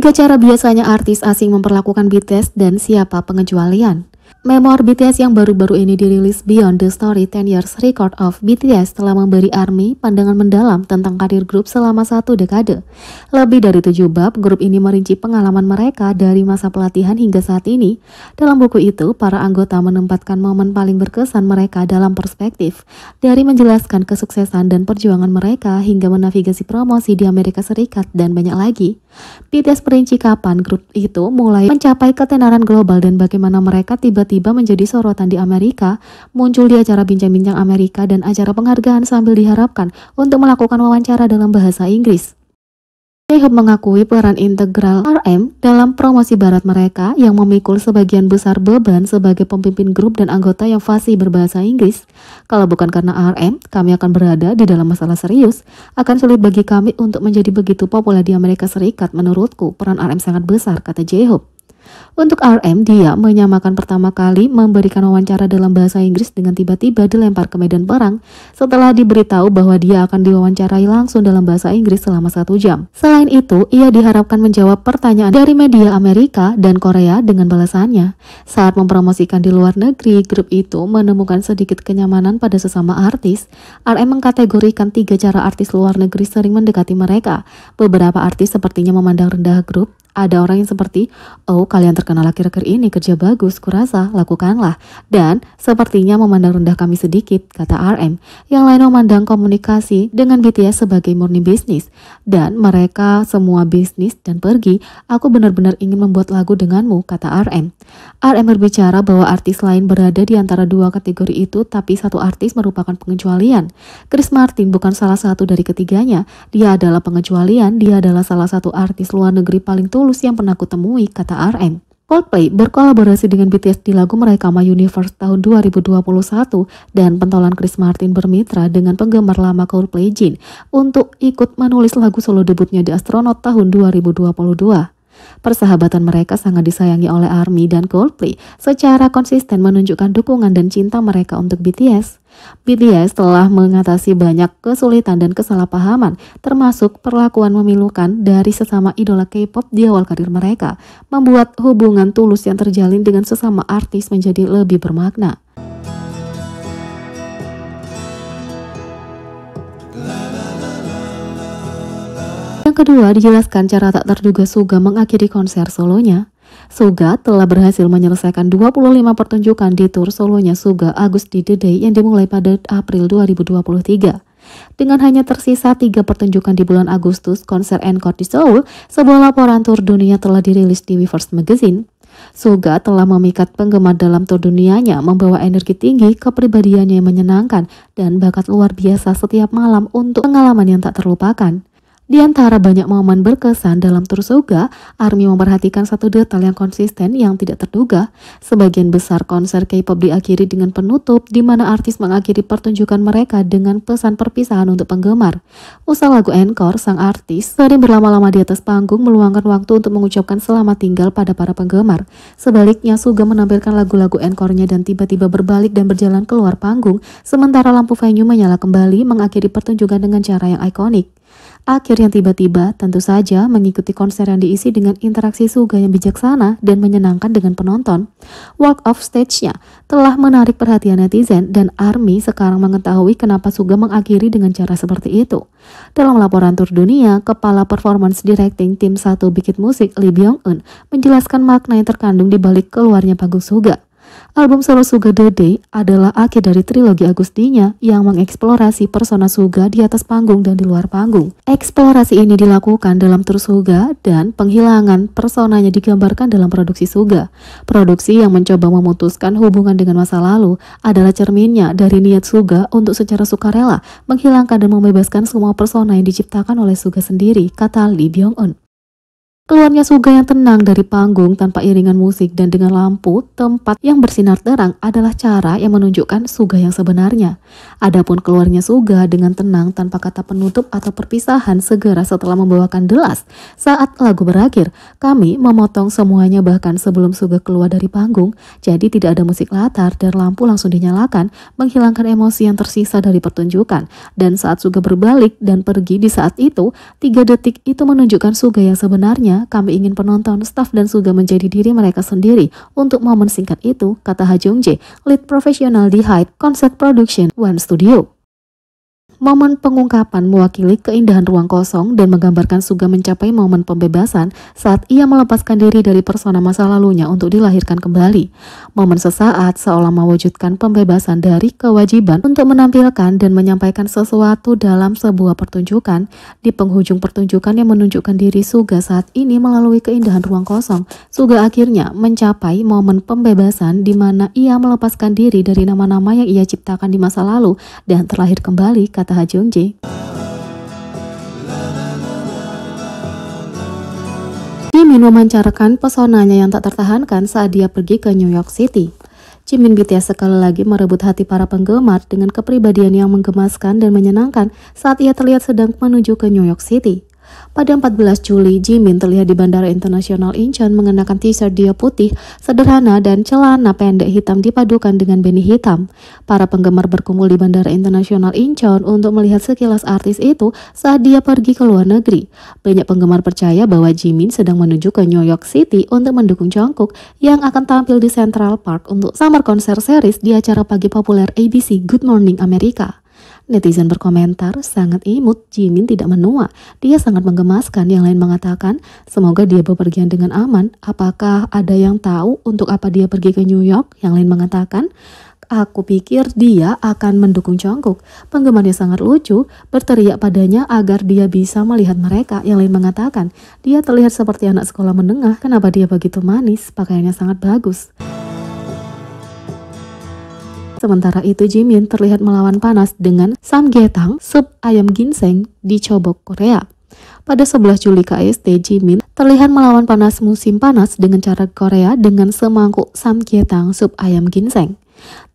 Tiga cara biasanya artis asing memperlakukan BTS dan siapa pengecualian. Memoir BTS yang baru-baru ini dirilis, Beyond the Story 10 Years Record of BTS, telah memberi ARMY pandangan mendalam tentang karir grup selama 1 dekade. Lebih dari 7 bab, grup ini merinci pengalaman mereka dari masa pelatihan hingga saat ini. Dalam buku itu, para anggota menempatkan momen paling berkesan mereka dalam perspektif, dari menjelaskan kesuksesan dan perjuangan mereka hingga menavigasi promosi di Amerika Serikat dan banyak lagi. BTS merinci kapan grup itu mulai mencapai ketenaran global dan bagaimana mereka tiba-tiba menjadi sorotan di Amerika, muncul di acara bincang-bincang Amerika dan acara penghargaan sambil diharapkan untuk melakukan wawancara dalam bahasa Inggris. J-Hope mengakui peran integral RM dalam promosi barat mereka yang memikul sebagian besar beban sebagai pemimpin grup dan anggota yang fasih berbahasa Inggris. Kalau bukan karena RM, kami akan berada di dalam masalah serius. Akan sulit bagi kami untuk menjadi begitu populer di Amerika Serikat. Menurutku, peran RM sangat besar, kata J-Hope. Untuk RM, dia menyamakan pertama kali memberikan wawancara dalam bahasa Inggris dengan tiba-tiba dilempar ke medan perang setelah diberitahu bahwa dia akan diwawancarai langsung dalam bahasa Inggris selama 1 jam. Selain itu, ia diharapkan menjawab pertanyaan dari media Amerika dan Korea dengan balasannya. Saat mempromosikan di luar negeri, grup itu menemukan sedikit kenyamanan pada sesama artis. RM mengkategorikan 3 cara artis luar negeri sering mendekati mereka. Beberapa artis sepertinya memandang rendah grup. Ada orang yang seperti, oh kalian terkenal akhir-akhir ini, kerja bagus, kurasa, lakukanlah. Dan sepertinya memandang rendah kami sedikit, kata RM. Yang lain memandang komunikasi dengan BTS sebagai murni bisnis. Dan mereka semua bisnis dan pergi, aku benar-benar ingin membuat lagu denganmu, kata RM. RM berbicara bahwa artis lain berada di antara 2 kategori itu, tapi satu artis merupakan pengecualian. Chris Martin bukan salah satu dari ketiganya. Dia adalah pengecualian, dia adalah salah satu artis luar negeri paling tulus yang pernah kutemui, kata RM. Coldplay berkolaborasi dengan BTS di lagu mereka My Universe tahun 2021 dan pentolan Chris Martin bermitra dengan penggemar lama Coldplay Jin untuk ikut menulis lagu solo debutnya The Astronaut tahun 2022. Persahabatan mereka sangat disayangi oleh ARMY dan Coldplay secara konsisten menunjukkan dukungan dan cinta mereka untuk BTS. BTS telah mengatasi banyak kesulitan dan kesalahpahaman, termasuk perlakuan memilukan dari sesama idola K-pop di awal karir mereka, membuat hubungan tulus yang terjalin dengan sesama artis menjadi lebih bermakna. Yang kedua, dijelaskan cara tak terduga Suga mengakhiri konser solonya. Suga telah berhasil menyelesaikan 25 pertunjukan di tur solonya Suga August The Day yang dimulai pada April 2023. Dengan hanya tersisa 3 pertunjukan di bulan Agustus, konser Encore di Seoul, sebuah laporan tur dunia telah dirilis di Weverse Magazine. Suga telah memikat penggemar dalam tur dunianya, membawa energi tinggi, kepribadiannya yang menyenangkan, dan bakat luar biasa setiap malam untuk pengalaman yang tak terlupakan. Di antara banyak momen berkesan dalam tur Suga, ARMY memperhatikan satu detail yang konsisten yang tidak terduga. Sebagian besar konser K-pop diakhiri dengan penutup, di mana artis mengakhiri pertunjukan mereka dengan pesan perpisahan untuk penggemar. Usai lagu Encore, sang artis sering berlama-lama di atas panggung meluangkan waktu untuk mengucapkan selamat tinggal pada para penggemar. Sebaliknya, Suga menampilkan lagu-lagu Encore-nya dan tiba-tiba berbalik dan berjalan keluar panggung, sementara lampu venue menyala kembali, mengakhiri pertunjukan dengan cara yang ikonik. Akhir yang tiba-tiba tentu saja mengikuti konser yang diisi dengan interaksi Suga yang bijaksana dan menyenangkan dengan penonton. Walk off stage-nya telah menarik perhatian netizen dan ARMY sekarang mengetahui kenapa Suga mengakhiri dengan cara seperti itu. Dalam laporan tur dunia, Kepala Performance Directing Tim 1 Big Hit Music Lee Byung-eun menjelaskan makna yang terkandung di balik keluarnya panggung Suga. Album solo Suga The Day adalah akhir dari trilogi Agustinya yang mengeksplorasi persona Suga di atas panggung dan di luar panggung. Eksplorasi ini dilakukan dalam tur Suga dan penghilangan personanya digambarkan dalam produksi Suga. Produksi yang mencoba memutuskan hubungan dengan masa lalu adalah cerminnya dari niat Suga untuk secara sukarela menghilangkan dan membebaskan semua persona yang diciptakan oleh Suga sendiri, kata Lee Byung-eun. Keluarnya Suga yang tenang dari panggung tanpa iringan musik dan dengan lampu tempat yang bersinar terang adalah cara yang menunjukkan Suga yang sebenarnya. Adapun keluarnya Suga dengan tenang tanpa kata penutup atau perpisahan segera setelah membawakan The Last. Saat lagu berakhir, kami memotong semuanya bahkan sebelum Suga keluar dari panggung, jadi tidak ada musik latar dan lampu langsung dinyalakan, menghilangkan emosi yang tersisa dari pertunjukan. Dan saat Suga berbalik dan pergi di saat itu, 3 detik itu menunjukkan Suga yang sebenarnya Sebenarnya kami ingin penonton, staf dan Suga menjadi diri mereka sendiri untuk momen singkat itu, kata Ha Jung-jae, lead profesional di Hyde Concept Production One Studio. Momen pengungkapan mewakili keindahan ruang kosong dan menggambarkan Suga mencapai momen pembebasan saat ia melepaskan diri dari persona masa lalunya untuk dilahirkan kembali. Momen sesaat seolah mewujudkan pembebasan dari kewajiban untuk menampilkan dan menyampaikan sesuatu dalam sebuah pertunjukan. Di penghujung pertunjukan yang menunjukkan diri Suga saat ini melalui keindahan ruang kosong, Suga akhirnya mencapai momen pembebasan di mana ia melepaskan diri dari nama-nama yang ia ciptakan di masa lalu dan terlahir kembali, kata Ha Jung-jae. Jimin memancarkan pesonanya yang tak tertahankan saat dia pergi ke New York City. Jimin BTS sekali lagi merebut hati para penggemar dengan kepribadian yang menggemaskan dan menyenangkan saat ia terlihat sedang menuju ke New York City. Pada 14 Juli, Jimin terlihat di Bandara Internasional Incheon mengenakan t-shirt dia putih, sederhana dan celana pendek hitam dipadukan dengan beanie hitam. Para penggemar berkumpul di Bandara Internasional Incheon untuk melihat sekilas artis itu saat dia pergi ke luar negeri. Banyak penggemar percaya bahwa Jimin sedang menuju ke New York City untuk mendukung Jungkook yang akan tampil di Central Park untuk Summer Concert Series di acara pagi populer ABC Good Morning America. Netizen berkomentar, sangat imut, Jimin tidak menua, dia sangat menggemaskan. Yang lain mengatakan, semoga dia bepergian dengan aman. Apakah ada yang tahu untuk apa dia pergi ke New York? Yang lain mengatakan, aku pikir dia akan mendukung Jungkook. Penggemarnya sangat lucu, berteriak padanya agar dia bisa melihat mereka. Yang lain mengatakan, dia terlihat seperti anak sekolah menengah, kenapa dia begitu manis, pakaiannya sangat bagus. Sementara itu Jimin terlihat melawan panas dengan samgyetang, sup ayam ginseng di Chobok, Korea. Pada 11 Juli KST, Jimin terlihat melawan panas musim panas dengan cara Korea dengan semangkuk samgyetang, sup ayam ginseng.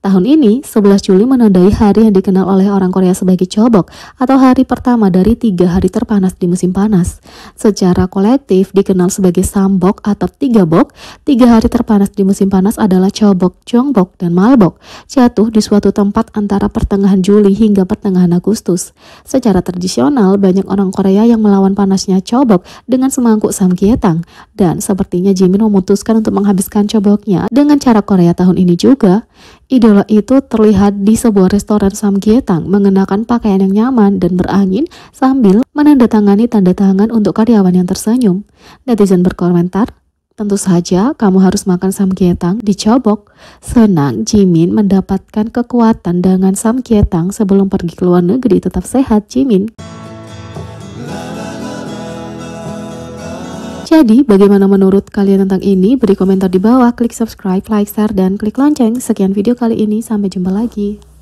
Tahun ini, 11 Juli menandai hari yang dikenal oleh orang Korea sebagai Chobok atau hari pertama dari 3 hari terpanas di musim panas. Secara kolektif dikenal sebagai Sambok atau 3 bok, 3 hari terpanas di musim panas adalah Chobok, Jongbok, dan Malbok, jatuh di suatu tempat antara pertengahan Juli hingga pertengahan Agustus. Secara tradisional, banyak orang Korea yang melawan panasnya Chobok dengan semangkuk samgyetang, dan sepertinya Jimin memutuskan untuk menghabiskan Choboknya dengan cara Korea tahun ini juga. Idola itu terlihat di sebuah restoran samgyetang mengenakan pakaian yang nyaman dan berangin sambil menandatangani tanda tangan untuk karyawan yang tersenyum. Netizen berkomentar, tentu saja kamu harus makan samgyetang di Chobok. Senang Jimin mendapatkan kekuatan dengan samgyetang sebelum pergi ke luar negeri. Tetap sehat Jimin. Jadi, bagaimana menurut kalian tentang ini? Beri komentar di bawah, klik subscribe, like, share, dan klik lonceng. Sekian video kali ini, sampai jumpa lagi.